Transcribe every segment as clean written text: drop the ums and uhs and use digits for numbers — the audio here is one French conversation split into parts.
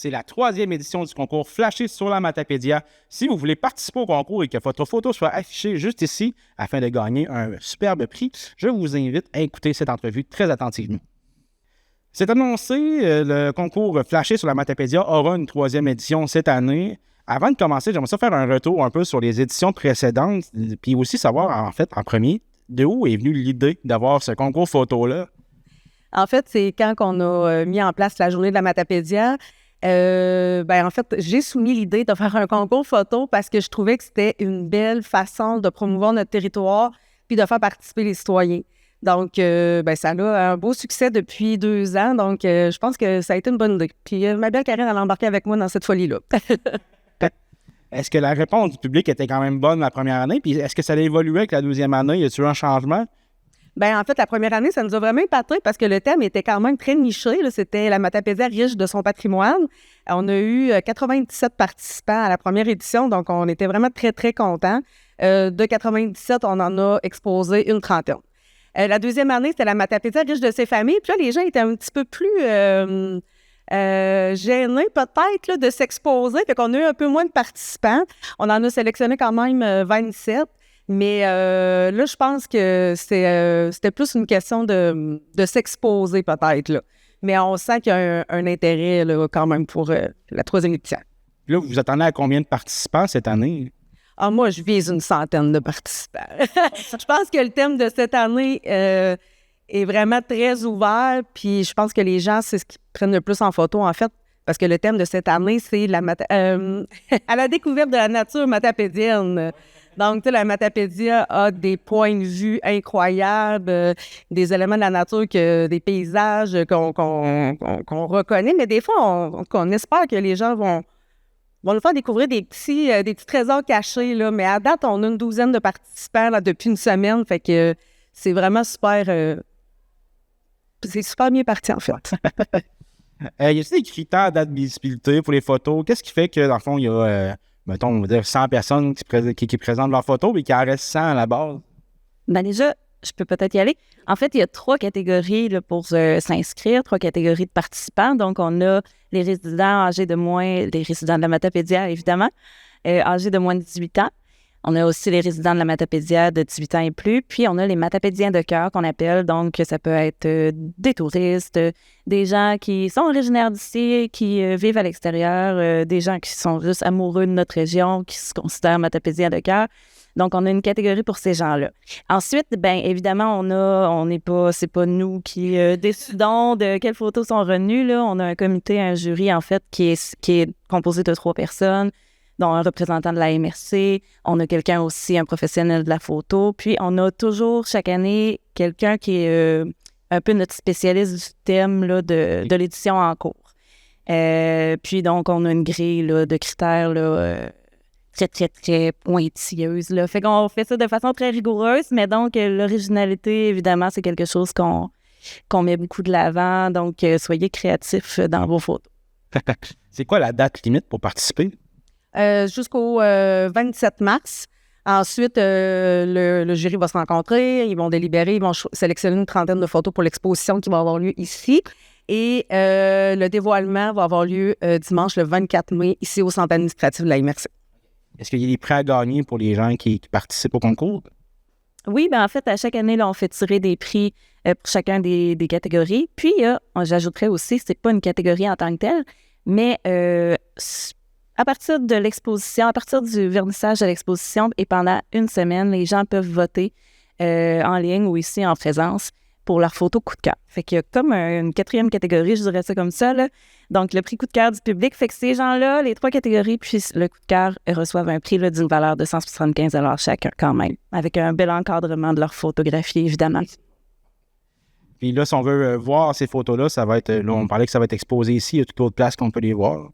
C'est la 3e édition du concours Flashé sur la Matapédia. Si vous voulez participer au concours et que votre photo soit affichée juste ici afin de gagner un superbe prix, je vous invite à écouter cette entrevue très attentivement. C'est annoncé, le concours Flashé sur la Matapédia aura une 3e édition cette année. Avant de commencer, j'aimerais ça faire un retour un peu sur les éditions précédentes, puis aussi savoir, en fait, en premier, de où est venue l'idée d'avoir ce concours photo-là? En fait, c'est quand on a mis en place la journée de la Matapédia, en fait, j'ai soumis l'idée de faire un concours photo parce que je trouvais que c'était une belle façon de promouvoir notre territoire puis de faire participer les citoyens. Donc, ça a un beau succès depuis 2 ans. Donc, je pense que ça a été une bonne idée. Puis, ma belle Karine, elle a embarqué avec moi dans cette folie-là. Est-ce que la réponse du public était quand même bonne la première année? Puis, est-ce que ça a évolué avec la 2e année? Y a-t-il eu un changement? En fait, la première année, ça nous a vraiment épaté parce que le thème était quand même très niché. Là. C'était la Matapédia riche de son patrimoine. On a eu 97 participants à la première édition, donc on était vraiment très, très contents. De 97, on en a exposé une trentaine. La 2e année, c'était la Matapédia riche de ses familles. Puis là, les gens étaient un petit peu plus gênés peut-être là, de s'exposer. Fait qu'on a eu un peu moins de participants. On en a sélectionné quand même 27. Mais là, je pense que c'était plus une question de s'exposer peut-être. Là. Mais on sent qu'il y a un intérêt là, quand même pour la 3e édition. Là, vous vous attendez à combien de participants cette année? Ah, moi, je vise une centaine de participants. Je pense que le thème de cette année est vraiment très ouvert. Puis je pense que les gens, c'est ce qu'ils prennent le plus en photo, en fait. Parce que le thème de cette année, c'est à la découverte de la nature matapédienne. Donc, tu sais, la Matapédia a des points de vue incroyables, des éléments de la nature, des paysages qu'on reconnaît. Mais des fois, on espère que les gens vont nous faire découvrir des petits trésors cachés. Là. Mais à date, on a une 12aine de participants là, depuis une semaine. Fait que c'est vraiment super... c'est super bien parti, en fait. Y a-t-il des critères d'admissibilité pour les photos? Qu'est-ce qui fait que, dans le fond, il y a... mettons, on va dire 100 personnes qui présentent leurs photos, mais qu'il en reste 100 à la base? Déjà, je peux peut-être y aller. En fait, il y a 3 catégories là, pour s'inscrire, 3 catégories de participants. Donc, on a les résidents les résidents de la Matapédia, évidemment, âgés de moins de 18 ans. On a aussi les résidents de la Matapédia de 18 ans et plus. Puis, on a les Matapédiens de cœur qu'on appelle. Donc, ça peut être des touristes, des gens qui sont originaires d'ici, qui vivent à l'extérieur, des gens qui sont juste amoureux de notre région, qui se considèrent Matapédiens de cœur. Donc, on a une catégorie pour ces gens-là. Ensuite, évidemment, c'est pas nous qui décidons de quelles photos sont retenues. Là. On a un comité, un jury, en fait, qui est composé de 3 personnes, dont un représentant de la MRC. On a quelqu'un aussi, un professionnel de la photo. Puis, on a toujours, chaque année, quelqu'un qui est un peu notre spécialiste du thème là, de l'édition en cours. Puis, donc, on a une grille là, de critères là, très, très, très pointilleuse. Là. Fait qu'on fait ça de façon très rigoureuse, mais donc, l'originalité, évidemment, c'est quelque chose qu'on met beaucoup de l'avant. Donc, soyez créatifs dans vos photos. C'est quoi la date limite pour participer? Jusqu'au 27 mars. Ensuite, le jury va se rencontrer, ils vont délibérer, ils vont sélectionner une trentaine de photos pour l'exposition qui va avoir lieu ici. Et le dévoilement va avoir lieu dimanche le 24 mai, ici au centre administratif de la MRC. Est-ce qu'il y a des prix à gagner pour les gens qui participent au concours? Oui, en fait, à chaque année, là, on fait tirer des prix pour chacun des catégories. Puis, j'ajouterais aussi, c'est pas une catégorie en tant que telle, mais à partir de l'exposition, à partir du vernissage de l'exposition et pendant une semaine, les gens peuvent voter en ligne ou ici en présence pour leur photo coup de cœur. Fait qu'il y a comme une 4e catégorie, je dirais ça comme ça, là. Donc, le prix coup de cœur du public. Fait que ces gens-là, les 3 catégories, puis le coup de cœur, reçoivent un prix là, d'une valeur de 175 $ chacun quand même, avec un bel encadrement de leur photographie, évidemment. Puis là, si on veut voir ces photos-là, ça va être, là, on parlait que ça va être exposé ici, il y a toute autre place qu'on peut les voir.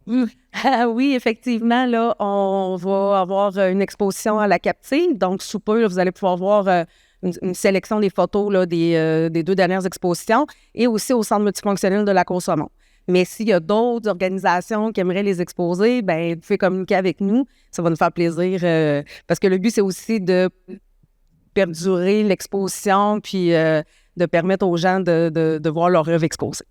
Oui, effectivement, là, on va avoir une exposition à la captive. Donc, sous peu, là, vous allez pouvoir voir une sélection des photos là, des 2 dernières expositions et aussi au Centre multifonctionnel de la Côte-Saumon. Mais s'il y a d'autres organisations qui aimeraient les exposer, vous pouvez communiquer avec nous. Ça va nous faire plaisir parce que le but, c'est aussi de perdurer l'exposition puis de permettre aux gens de voir leur œuvre exposée.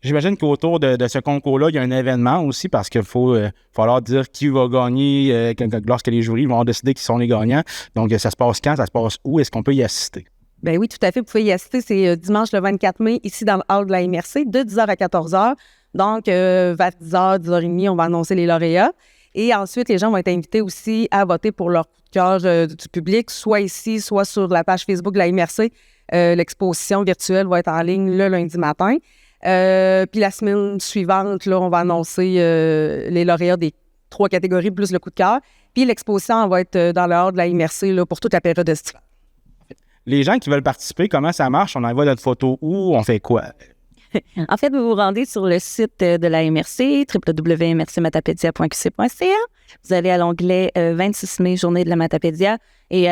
J'imagine qu'autour de ce concours-là, il y a un événement aussi parce qu'il falloir dire qui va gagner lorsque les jurys vont décider qui sont les gagnants. Donc, ça se passe quand? Ça se passe où? Est-ce qu'on peut y assister? Ben oui, tout à fait. Vous pouvez y assister. C'est dimanche le 24 mai, ici dans le hall de la MRC, de 10h à 14h. Donc, vers 10h, 10h30, on va annoncer les lauréats. Et ensuite, les gens vont être invités aussi à voter pour leur coup de cœur du public, soit ici, soit sur la page Facebook de la MRC. L'exposition virtuelle va être en ligne le lundi matin. Puis la semaine suivante, là, on va annoncer les lauréats des 3 catégories plus le coup de cœur. Puis l'exposition va être dans le hall de la MRC là, pour toute la période estivale. Les gens qui veulent participer, comment ça marche? On envoie notre photo où? On fait quoi? En fait, vous vous rendez sur le site de la MRC, www.mrcmatapédia.qc.ca. Vous allez à l'onglet 26 mai, journée de la Matapédia. Et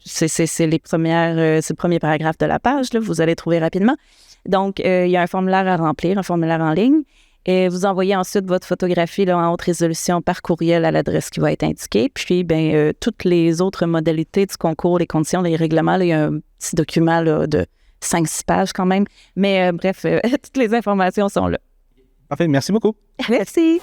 c'est le premier paragraphe de la page, là, vous allez trouver rapidement. Donc, il y a un formulaire à remplir, un formulaire en ligne. Et vous envoyez ensuite votre photographie là, en haute résolution par courriel à l'adresse qui va être indiquée. Puis, toutes les autres modalités du concours, les conditions, les règlements, là, il y a un petit document là, de 5-6 pages quand même. Mais bref, toutes les informations sont là. Parfait, merci beaucoup. Merci.